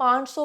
500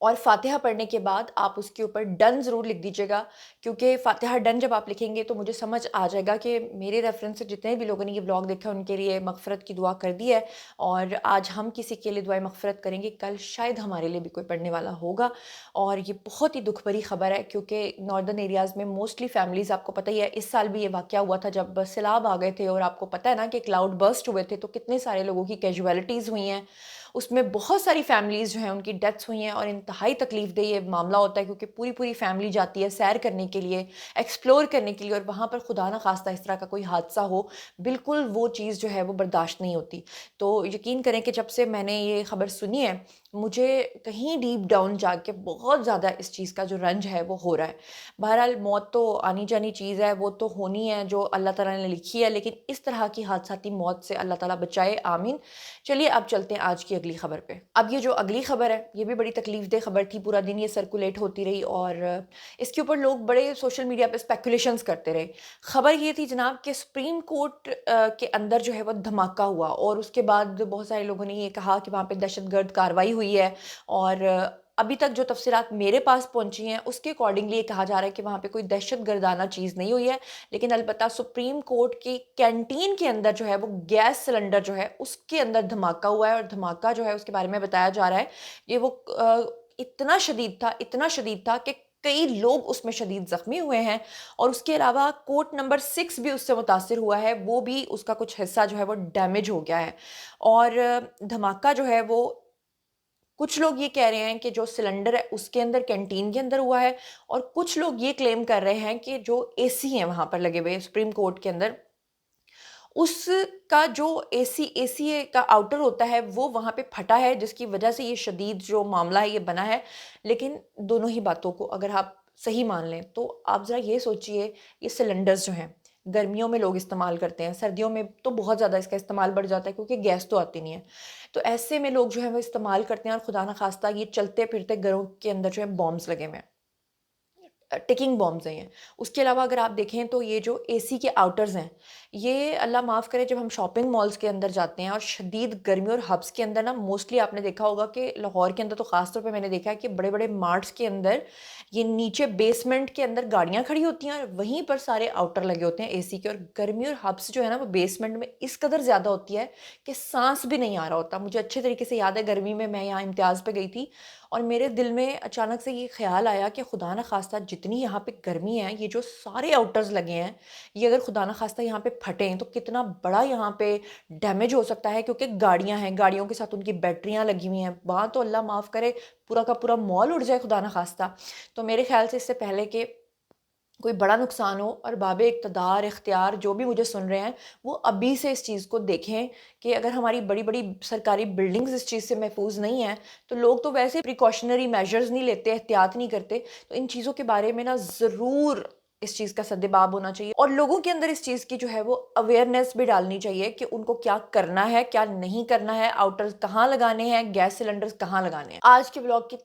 اور فاتحہ پڑھنے کے بعد آپ اس کے اوپر ڈن ضرور لکھ دیجیے گا، کیونکہ فاتحہ ڈن جب آپ لکھیں گے تو مجھے سمجھ آ جائے گا کہ میرے ریفرنس سے جتنے بھی لوگوں نے یہ بلاگ دیکھا ان کے لیے مغفرت کی دعا کر دی ہے، اور آج ہم کسی کے لیے دعائیں مغفرت کریں گے، کل شاید ہمارے لیے بھی کوئی پڑھنے والا ہوگا۔ اور یہ بہت ہی دکھ بھری خبر ہے، کیونکہ ناردرن ایریاز میں موسٹلی فیملیز، آپ کو پتہ ہی ہے اس سال بھی یہ واقعہ ہوا تھا جب سیلاب آ گئے تھے، اور آپ کو پتہ ہے نا کہ کلاؤڈ برسٹ ہوئے تھے تو کتنے سارے لوگوں کی کیجویلٹیز ہوئی ہیں، اس میں بہت ساری فیملیز جو ہیں ان کی ڈیتھس ہوئی ہیں، اور انتہائی تکلیف دہ یہ معاملہ ہوتا ہے، کیونکہ پوری پوری فیملی جاتی ہے سیر کرنے کے لیے، ایکسپلور کرنے کے لیے، اور وہاں پر خدا نہ خواستہ اس طرح کا کوئی حادثہ ہو، بالکل وہ چیز جو ہے وہ برداشت نہیں ہوتی۔ تو یقین کریں کہ جب سے میں نے یہ خبر سنی ہے، مجھے کہیں ڈیپ ڈاؤن جا کے بہت زیادہ اس چیز کا جو رنج ہے وہ ہو رہا ہے۔ بہرحال موت تو آنی جانی چیز ہے، وہ تو ہونی ہے جو اللہ تعالیٰ نے لکھی ہے، لیکن اس طرح کی حادثاتی موت سے اللہ تعالیٰ بچائے، آمین۔ چلیے اب چلتے ہیں آج کی اگلی خبر پہ۔ اب یہ جو اگلی خبر ہے یہ بھی بڑی تکلیف دہ خبر تھی، پورا دن یہ سرکولیٹ ہوتی رہی، اور اس کے اوپر لوگ بڑے سوشل میڈیا پہ اسپیکولیشنز کرتے رہے۔ خبر یہ تھی جناب کہ سپریم کورٹ کے اندر جو ہے وہ دھماکہ ہوا، اور اس کے بعد بہت سارے لوگوں نے یہ کہا کہ وہاں پہ دہشت گرد کارروائی ہوئی ہے، اور ابھی تک جو تفصیلات میرے پاس پہنچی ہیں اس کے اکارڈنگلی یہ کہا جا رہا ہے کہ وہاں پہ کوئی دہشت گردانہ چیز نہیں ہوئی ہے، لیکن البتہ سپریم کورٹ کی کینٹین کے اندر جو ہے وہ گیس سلنڈر جو ہے اس کے اندر دھماکہ ہوا ہے، اور دھماکہ جو ہے اس کے بارے میں بتایا جا رہا ہے کہ وہ اتنا شدید تھا کہ کئی لوگ اس میں شدید زخمی ہوئے ہیں، اور اس کے علاوہ کوٹ نمبر 6 بھی اس سے متاثر ہوا ہے، وہ بھی اس کا کچھ حصہ جو ہے وہ ڈیمیج ہو گیا ہے۔ اور دھماکہ جو ہے وہ کچھ لوگ یہ کہہ رہے ہیں کہ جو سلنڈر ہے اس کے اندر کینٹین کے اندر ہوا ہے، اور کچھ لوگ یہ کلیم کر رہے ہیں کہ جو اے سی ہیں وہاں پر لگے ہوئے سپریم کورٹ کے اندر، اس کا جو اے سی کا آؤٹر ہوتا ہے وہ وہاں پہ پھٹا ہے، جس کی وجہ سے یہ شدید جو معاملہ ہے یہ بنا ہے۔ لیکن دونوں ہی باتوں کو اگر آپ صحیح مان لیں تو آپ ذرا یہ سوچئے، یہ سلنڈرز جو ہیں گرمیوں میں لوگ استعمال کرتے ہیں، سردیوں میں تو بہت زیادہ اس کا استعمال بڑھ جاتا ہے کیونکہ گیس تو آتی نہیں ہے، تو ایسے میں لوگ جو ہے وہ استعمال کرتے ہیں، اور خدا نہ خواستہ یہ چلتے پھرتے گھروں کے اندر جو ہے بامز لگے ہوئے ہیں، ٹکنگ بامز ہیں یہ۔ اس کے علاوہ اگر آپ دیکھیں تو یہ جو اے سی کے آؤٹرز ہیں، یہ اللہ معاف کرے جب ہم شاپنگ مالز کے اندر جاتے ہیں اور شدید گرمی اور ہبس کے اندر نا، موسٹلی آپ نے دیکھا ہوگا کہ لاہور کے اندر تو خاص طور پہ میں نے دیکھا ہے کہ بڑے بڑے مارٹس کے اندر یہ نیچے بیسمنٹ کے اندر گاڑیاں کھڑی ہوتی ہیں، اور وہیں پر سارے آؤٹر لگے ہوتے ہیں اے سی کے، اور گرمی اور ہبس جو ہے نا وہ بیسمنٹ میں اس قدر زیادہ ہوتی ہے کہ سانس بھی نہیں آ رہا ہوتا۔ مجھے اچھے طریقے سے یاد ہے گرمی میں یہاں امتیاز پہ گئی تھی، اور میرے دل میں اچانک سے یہ خیال آیا کہ خدا نہ خواستہ جتنی یہاں پہ گرمی ہے، یہ جو سارے آؤٹرز لگے ہیں، یہ اگر خدا نہ خواستہ یہاں پہ پھٹیں تو کتنا بڑا یہاں پہ ڈیمیج ہو سکتا ہے، کیونکہ گاڑیاں ہیں، گاڑیوں کے ساتھ ان کی بیٹریاں لگی ہوئی ہیں، وہاں تو اللہ معاف کرے پورا کا پورا مال اڑ جائے خدا نہ خواستہ۔ تو میرے خیال سے اس سے پہلے کہ کوئی بڑا نقصان ہو، اور باب اقتدار اختیار جو بھی مجھے سن رہے ہیں وہ ابھی سے اس چیز کو دیکھیں کہ اگر ہماری بڑی بڑی سرکاری بلڈنگز اس چیز سے محفوظ نہیں ہیں تو لوگ تو ویسے پریکاشنری میجرز نہیں لیتے، احتیاط نہیں کرتے، تو ان چیزوں کے بارے میں نا ضرور اس چیز کا سدباب ہونا چاہیے، اور لوگوں کے اندر اس چیز کی جو ہے وہ اویئرنیس بھی ڈالنی چاہیے کہ ان کو کیا کرنا ہے کیا نہیں کرنا ہے، آؤٹرز کہاں لگانے ہیں، گیس سلنڈرز کہاں لگانے ہیں۔ آج کے بلاگ کی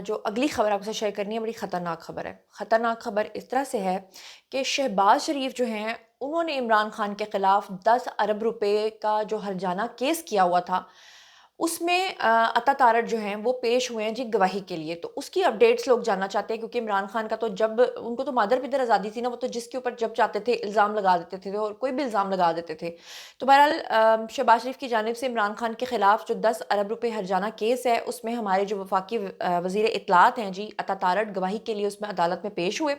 جو اگلی خبر آپ سے شیئر کرنی ہے بڑی خطرناک خبر ہے۔ خطرناک خبر اس طرح سے ہے کہ شہباز شریف جو ہیں انہوں نے عمران خان کے خلاف 10 ارب روپے کا جو ہرجانہ کیس کیا ہوا تھا، اس میں عطا تارڑ جو ہیں وہ پیش ہوئے ہیں جی گواہی کے لیے، تو اس کی اپڈیٹس لوگ جاننا چاہتے ہیں، کیونکہ عمران خان کا تو جب ان کو تو مادر پدر آزادی تھی نا، وہ تو جس کے اوپر جب چاہتے تھے الزام لگا دیتے تھے، اور کوئی بھی الزام لگا دیتے تھے۔ تو بہرحال شہباز شریف کی جانب سے عمران خان کے خلاف جو 10 ارب روپے ہرجانہ کیس ہے، اس میں ہمارے جو وفاقی وزیر اطلاعات ہیں جی عطا تارڑ گواہی کے لیے اس میں عدالت میں پیش ہوئے،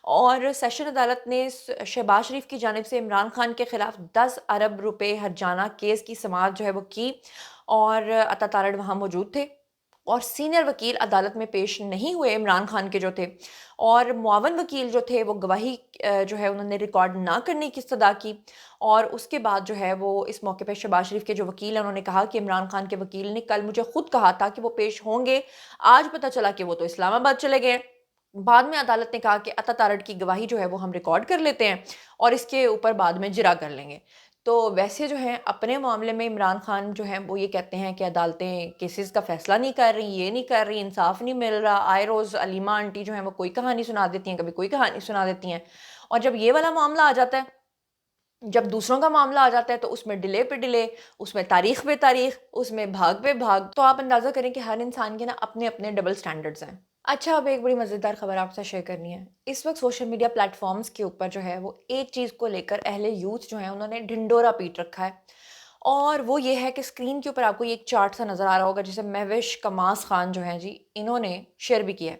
اور سیشن عدالت نے شہباز شریف کی جانب سے عمران خان کے خلاف 10 ارب روپے ہرجانہ کیس کی سماعت جو ہے وہ کی، اور عطا تارڑ وہاں موجود تھے، اور سینئر وکیل عدالت میں پیش نہیں ہوئے عمران خان کے جو تھے، اور معاون وکیل جو تھے وہ گواہی جو ہے انہوں نے ریکارڈ نہ کرنے کی استدعا کی، اور اس کے بعد جو ہے وہ اس موقع پہ شہباز شریف کے جو وکیل ہیں انہوں نے کہا کہ عمران خان کے وکیل نے کل مجھے خود کہا تھا کہ وہ پیش ہوں گے، آج پتہ چلا کہ وہ تو اسلام آباد چلے گئے۔ بعد میں عدالت نے کہا کہ عطا تارڑ کی گواہی جو ہے وہ ہم ریکارڈ کر لیتے ہیں، اور اس کے اوپر بعد میں جرا کر لیں گے۔ تو ویسے جو ہیں اپنے معاملے میں عمران خان جو ہیں وہ یہ کہتے ہیں کہ عدالتیں کیسز کا فیصلہ نہیں کر رہی، یہ نہیں کر رہی، انصاف نہیں مل رہا، آئے روز علیمہ آنٹی جو ہیں وہ کوئی کہانی سنا دیتی ہیں، کبھی کوئی کہانی سنا دیتی ہیں، اور جب یہ والا معاملہ آ جاتا ہے جب دوسروں کا معاملہ آ جاتا ہے تو اس میں ڈیلے پہ ڈیلے، اس میں تاریخ پہ تاریخ، اس میں بھاگ پہ بھاگ، تو آپ اندازہ کریں کہ ہر انسان کے نا اپنے اپنے ڈبل سٹینڈرڈز ہیں۔ اچھا، اب ایک بڑی مزیدار خبر آپ سے شیئر کرنی ہے۔ اس وقت سوشل میڈیا پلیٹ فارمز کے اوپر جو ہے وہ ایک چیز کو لے کر اہل یوتھ جو ہیں انہوں نے ڈھنڈورا پیٹ رکھا ہے، اور وہ یہ ہے کہ اسکرین کے اوپر آپ کو یہ ایک چارٹ سا نظر آ رہا ہوگا جسے مہوش کماس خان جو ہیں جی انہوں نے شیئر بھی کیا ہے۔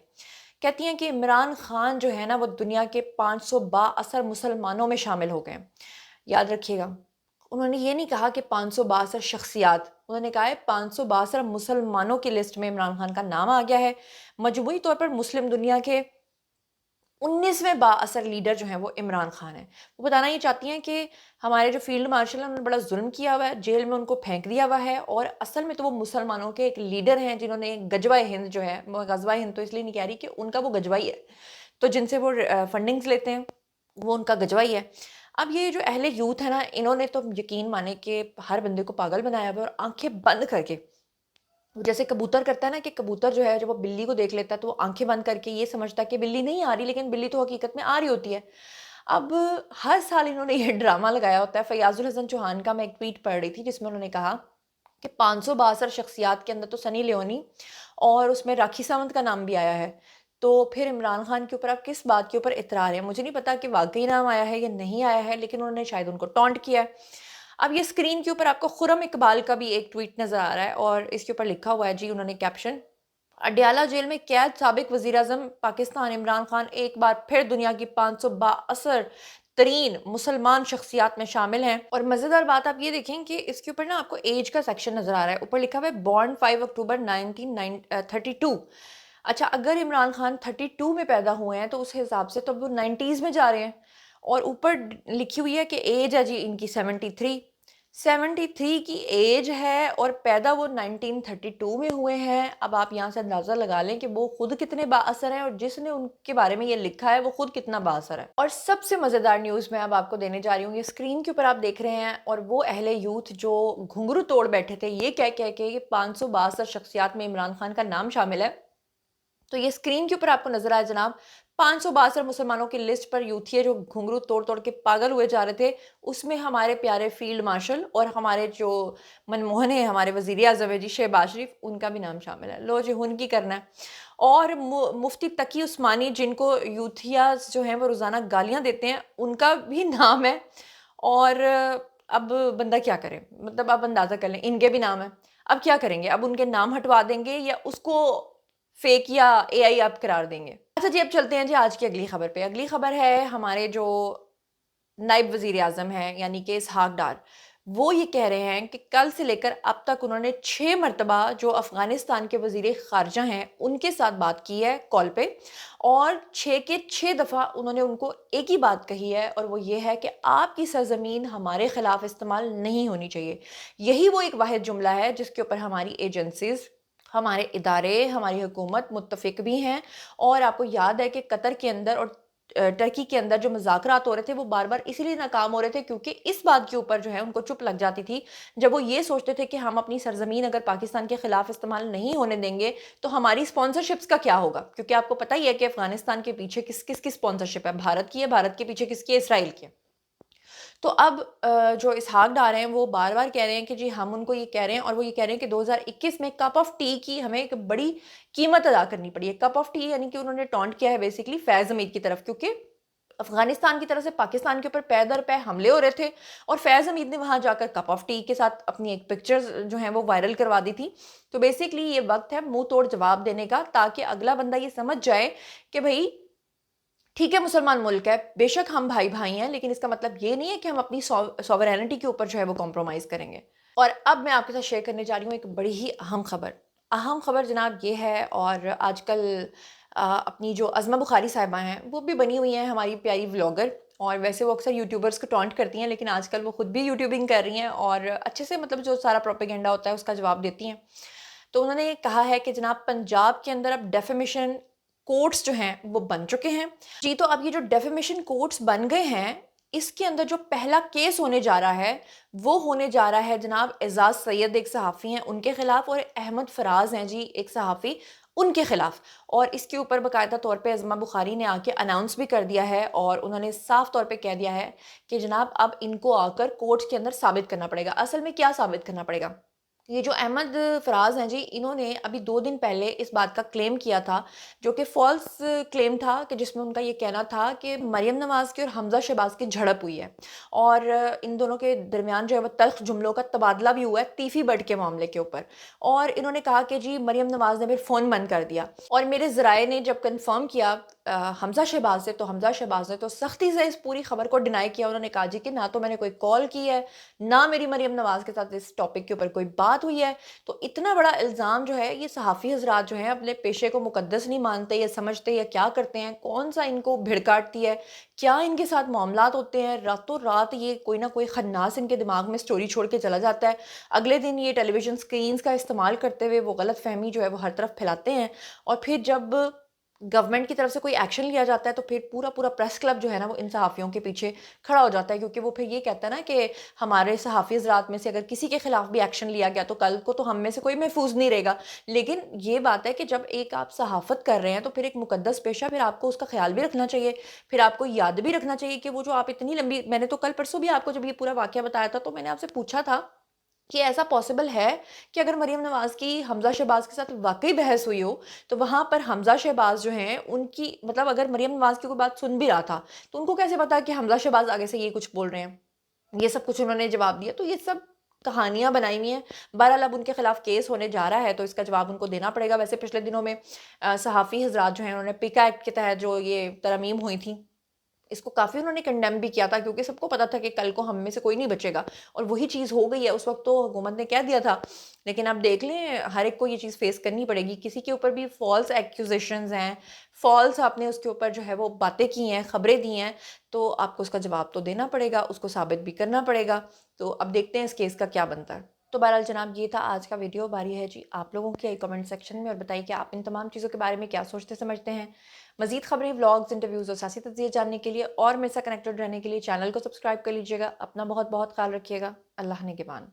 کہتی ہیں کہ عمران خان جو ہے نا وہ دنیا کے 500 با اثر مسلمانوں میں شامل ہو گئے ہیں۔ یاد رکھیے گا، انہوں نے یہ نہیں کہا کہ 562 شخصیات، انہوں نے کہا ہے 562 مسلمانوں کی لسٹ میں عمران خان کا نام آ گیا ہے۔ مجموعی طور پر مسلم دنیا کے 19ویں با اثر لیڈر جو ہیں وہ عمران خان ہیں۔ وہ بتانا یہ چاہتی ہیں کہ ہمارے جو فیلڈ مارشل ہیں انہوں نے بڑا ظلم کیا ہوا ہے، جیل میں ان کو پھینک دیا ہوا ہے، اور اصل میں تو وہ مسلمانوں کے ایک لیڈر ہیں جنہوں نے غزوہ ہند جو ہے، میں غزوہ ہند تو اس لیے نہیں کہہ رہی کہ ان کا وہ غزوہ ہی ہے، تو جن سے وہ فنڈنگز لیتے ہیں وہ ان کا غزوہ ہی ہے۔ اب یہ جو اہل یوتھ ہے نا، انہوں نے تو یقین مانے کہ ہر بندے کو پاگل بنایا ہوا ہے، اور آنکھیں بند کر کے، جیسے کبوتر کرتا ہے نا کہ کبوتر جو ہے جب وہ بلی کو دیکھ لیتا ہے تو وہ آنکھیں بند کر کے یہ سمجھتا ہے کہ بلی نہیں آ رہی، لیکن بلی تو حقیقت میں آ رہی ہوتی ہے۔ اب ہر سال انہوں نے یہ ڈرامہ لگایا ہوتا ہے۔ فیاض الحسن چوہان کا میں ایک ٹویٹ پڑھ رہی تھی جس میں انہوں نے کہا کہ 562 شخصیات کے اندر تو سنی لیونی اور اس میں راکھی ساونت کا نام بھی آیا ہے، تو پھر عمران خان کے اوپر آپ کس بات کے اوپر اطراء ہیں؟ مجھے نہیں پتا کہ واقعی نام آیا ہے یا نہیں آیا ہے، لیکن انہوں نے شاید ان کو ٹونٹ کیا ہے۔ اب یہ اسکرین کے اوپر آپ کو خرم اقبال کا بھی ایک ٹویٹ نظر آ رہا ہے، اور اس کے اوپر لکھا ہوا ہے جی، انہوں نے کیپشن: اڈیالہ جیل میں قید سابق وزیر اعظم پاکستان عمران خان ایک بار پھر دنیا کی 500 با اثر ترین مسلمان شخصیات میں شامل ہیں۔ اور مزیدار بات آپ یہ دیکھیں کہ اس کے اوپر نا آپ کو ایج کا سیکشن نظر آ رہا ہے، اوپر لکھا ہوا ہے بورن 5 اکتوبر 1932۔ اچھا، اگر عمران خان 32 میں پیدا ہوئے ہیں تو اس حساب سے تو وہ 90s میں جا رہے ہیں، اور اوپر لکھی ہوئی ہے کہ ایج ہے جی ان کی 73 کی ایج ہے، اور پیدا وہ 1932 میں ہوئے ہیں۔ اب آپ یہاں سے اندازہ لگا لیں کہ وہ خود کتنے با اثر ہیں، اور جس نے ان کے بارے میں یہ لکھا ہے وہ خود کتنا با اثر ہے۔ اور سب سے مزیدار نیوز میں اب آپ کو دینے جا رہی ہوں، یہ اسکرین کے اوپر آپ دیکھ رہے ہیں، اور وہ اہل یوتھ جو گھنگرو توڑ بیٹھے تھے یہ کہہ کہ یہ 562 شخصیات میں عمران خان کا نام شامل ہے، تو یہ اسکرین کے اوپر آپ کو نظر آئے جناب 562 مسلمانوں کی لسٹ پر یوتھیے جو گھنگرو توڑ توڑ کے پاگل ہوئے جا رہے تھے، اس میں ہمارے پیارے فیلڈ مارشل اور ہمارے جو منموہن ہیں، ہمارے وزیر اعظم جی شہباز شریف، ان کا بھی نام شامل ہے۔ لو جی، ان کی کرنا ہے۔ اور مفتی تقی عثمانی جن کو یوتھیاز جو ہیں وہ روزانہ گالیاں دیتے ہیں، ان کا بھی نام ہے۔ اور اب بندہ کیا کرے، مطلب آپ اندازہ کر لیں، ان کے بھی نام ہے، اب کیا کریں گے؟ اب ان کے نام ہٹوا دیں گے یا اس کو فیک یا اے آئی آپ قرار دیں گے؟ اچھا جی، اب چلتے ہیں جی آج کی اگلی خبر پہ۔ اگلی خبر ہے ہمارے جو نائب وزیر اعظم ہیں یعنی کہ اسحاق ڈار، وہ یہ کہہ رہے ہیں کہ کل سے لے کر اب تک انہوں نے 6 مرتبہ جو افغانستان کے وزیر خارجہ ہیں ان کے ساتھ بات کی ہے کال پہ، اور 6 کے 6 دفعہ انہوں نے ان کو ایک ہی بات کہی ہے، اور وہ یہ ہے کہ آپ کی سرزمین ہمارے خلاف استعمال نہیں ہونی چاہیے۔ یہی وہ ایک واحد جملہ ہے جس کے اوپر ہماری ایجنسیز، ہمارے ادارے، ہماری حکومت متفق بھی ہیں۔ اور آپ کو یاد ہے کہ قطر کے اندر اور ٹرکی کے اندر جو مذاکرات ہو رہے تھے وہ بار بار اسی لیے ناکام ہو رہے تھے کیونکہ اس بات کے اوپر جو ہے ان کو چپ لگ جاتی تھی، جب وہ یہ سوچتے تھے کہ ہم اپنی سرزمین اگر پاکستان کے خلاف استعمال نہیں ہونے دیں گے تو ہماری اسپانسرشپس کا کیا ہوگا، کیونکہ آپ کو پتہ ہی ہے کہ افغانستان کے پیچھے کس کس کی اسپانسرشپ ہے، بھارت کی ہے، بھارت کے پیچھے کس کی ہے، اسرائیل کی ہے۔ تو اب جو اسحاق ڈار ہیں وہ بار بار کہہ رہے ہیں کہ جی ہم ان کو یہ کہہ رہے ہیں، اور وہ یہ کہہ رہے ہیں کہ 2021 میں کپ آف ٹی کی ہمیں ایک بڑی قیمت ادا کرنی پڑی ہے۔ کپ آف ٹی یعنی کہ انہوں نے ٹونٹ کیا ہے بیسیکلی فیض حمید کی طرف، کیونکہ افغانستان کی طرف سے پاکستان کے اوپر پے در پے حملے ہو رہے تھے، اور فیض حمید نے وہاں جا کر کپ آف ٹی کے ساتھ اپنی ایک پکچرز جو ہیں وہ وائرل کروا دی تھی۔ تو بیسیکلی یہ وقت ہے منہ توڑ جواب دینے کا، تاکہ اگلا بندہ یہ سمجھ جائے کہ بھئی ٹھیک ہے مسلمان ملک ہے، بے شک ہم بھائی بھائی ہیں، لیکن اس کا مطلب یہ نہیں ہے کہ ہم اپنی سوورینٹی کے اوپر جو ہے وہ کمپرومائز کریں گے۔ اور اب میں آپ کے ساتھ شیئر کرنے جا رہی ہوں ایک بڑی ہی اہم خبر جناب یہ ہے، اور آج کل اپنی جو عظمہ بخاری صاحبہ ہیں وہ بھی بنی ہوئی ہیں ہماری پیاری ولاگر، اور ویسے وہ اکثر یوٹیوبرز کو ٹونٹ کرتی ہیں، لیکن آج کل وہ خود بھی یوٹیوبنگ کر رہی ہیں اور اچھے سے مطلب جو سارا پروپیگنڈا ہوتا ہے اس کا جواب دیتی ہیں۔ تو انہوں نے یہ کہا ہے کہ جناب پنجاب کے اندر اب ڈیفیمیشن کورٹس جو ہیں وہ بن چکے ہیں جی۔ تو اب یہ جو ڈیفیمیشن کورٹس بن گئے ہیں، اس کے اندر جو پہلا کیس ہونے جا رہا ہے وہ ہونے جا رہا ہے جناب اعزاز سید، ایک صحافی ہیں ان کے خلاف، اور احمد فراز ہیں جی ایک صحافی، ان کے خلاف. اور اس کے اوپر باقاعدہ طور پہ عظمہ بخاری نے آ کے اناؤنس بھی کر دیا ہے اور انہوں نے صاف طور پہ کہہ دیا ہے کہ جناب اب ان کو آ کر کورٹ کے اندر ثابت کرنا پڑے گا. اصل میں کیا ثابت کرنا پڑے گا؟ یہ جو احمد فراز ہیں جی، انہوں نے ابھی 2 دن پہلے اس بات کا کلیم کیا تھا جو کہ فالس کلیم تھا، کہ جس میں ان کا یہ کہنا تھا کہ مریم نواز کی اور حمزہ شہباز کی جھڑپ ہوئی ہے اور ان دونوں کے درمیان جو ہے وہ تلخ جملوں کا تبادلہ بھی ہوا ہے تیفی بٹ کے معاملے کے اوپر. اور انہوں نے کہا کہ جی مریم نواز نے پھر فون بند کر دیا. اور میرے ذرائع نے جب کنفرم کیا حمزہ شہباز سے، تو حمزہ شہباز نے تو سختی سے اس پوری خبر کو ڈینائی کیا. انہوں نے کہا جی کہ نہ تو میں نے کوئی کال کی ہے، نہ میری مریم نواز کے ساتھ اس ٹاپک کے اوپر کوئی بات ہوئی ہے. تو اتنا بڑا الزام جو ہے، یہ صحافی حضرات جو ہیں اپنے پیشے کو مقدس نہیں مانتے یا سمجھتے یا کیا کرتے ہیں، کون سا ان کو بھیڑ کاٹتی ہے، کیا ان کے ساتھ معاملات ہوتے ہیں، راتوں رات یہ کوئی نہ کوئی خناس ان کے دماغ میں سٹوری چھوڑ کے چلا جاتا ہے. اگلے دن یہ ٹیلی ویژن سکرینز کا استعمال کرتے ہوئے وہ غلط فہمی جو ہے وہ ہر طرف پھیلاتے ہیں. اور پھر جب گورنمنٹ کی طرف سے کوئی ایکشن لیا جاتا ہے تو پھر پورا پورا پریس کلب جو ہے نا وہ ان صحافیوں کے پیچھے کھڑا ہو جاتا ہے، کیونکہ وہ پھر یہ کہتا ہے نا کہ ہمارے صحافی حضرات میں سے اگر کسی کے خلاف بھی ایکشن لیا گیا تو کل کو تو ہم میں سے کوئی محفوظ نہیں رہے گا. لیکن یہ بات ہے کہ جب ایک آپ صحافت کر رہے ہیں تو پھر ایک مقدس پیشہ، پھر آپ کو اس کا خیال بھی رکھنا چاہیے، پھر آپ کو یاد بھی رکھنا چاہیے کہ وہ جو آپ اتنی لمبی، میں نے تو کل پرسوں بھی آپ کو جب یہ پورا واقعہ بتایا تھا تو میں نے آپ سے پوچھا تھا کہ ایسا پاسبل ہے کہ اگر مریم نواز کی حمزہ شہباز کے ساتھ واقعی بحث ہوئی ہو تو وہاں پر حمزہ شہباز جو ہیں ان کی، مطلب اگر مریم نواز کی کوئی بات سن بھی رہا تھا تو ان کو کیسے پتا کہ حمزہ شہباز آگے سے یہ کچھ بول رہے ہیں؟ یہ سب کچھ انہوں نے جواب دیا. تو یہ سب کہانیاں بنائی ہوئی ہیں. بہرحال اب ان کے خلاف کیس ہونے جا رہا ہے تو اس کا جواب ان کو دینا پڑے گا. ویسے پچھلے دنوں میں صحافی حضرات جو ہیں انہوں نے پیکا ایکٹ کے تحت جو یہ ترامیم ہوئی تھیں اس کو کافی انہوں نے کنڈیم بھی کیا تھا، کیونکہ سب کو پتا تھا کہ کل کو ہم میں سے کوئی نہیں بچے گا. اور وہی چیز ہو گئی ہے. اس وقت تو حکومت نے کہہ دیا تھا، لیکن اب دیکھ لیں ہر ایک کو یہ چیز فیس کرنی پڑے گی. کسی کے اوپر بھی فالس ایکیوزیشنز ہیں، فالس آپ نے اس کے اوپر جو ہے وہ باتیں کی ہیں، خبریں دی ہیں، تو آپ کو اس کا جواب تو دینا پڑے گا، اس کو ثابت بھی کرنا پڑے گا. تو اب دیکھتے ہیں اس کیس کا کیا بنتا ہے. تو بہرحال جناب یہ تھا آج کا ویڈیو. باری ہے جی آپ لوگوں کی کمنٹ سیکشن میں، اور بتائیے کہ آپ ان تمام چیزوں کے بارے میں کیا سوچتے سمجھتے ہیں. مزید خبریں، ولاگز، انٹرویوز اور سیاسی تجزیے جاننے کے لیے اور میرے ساتھ کنیکٹڈ رہنے کے لیے چینل کو سبسکرائب کر لیجیے گا. اپنا بہت بہت خیال رکھیے گا. اللہ نگہبان.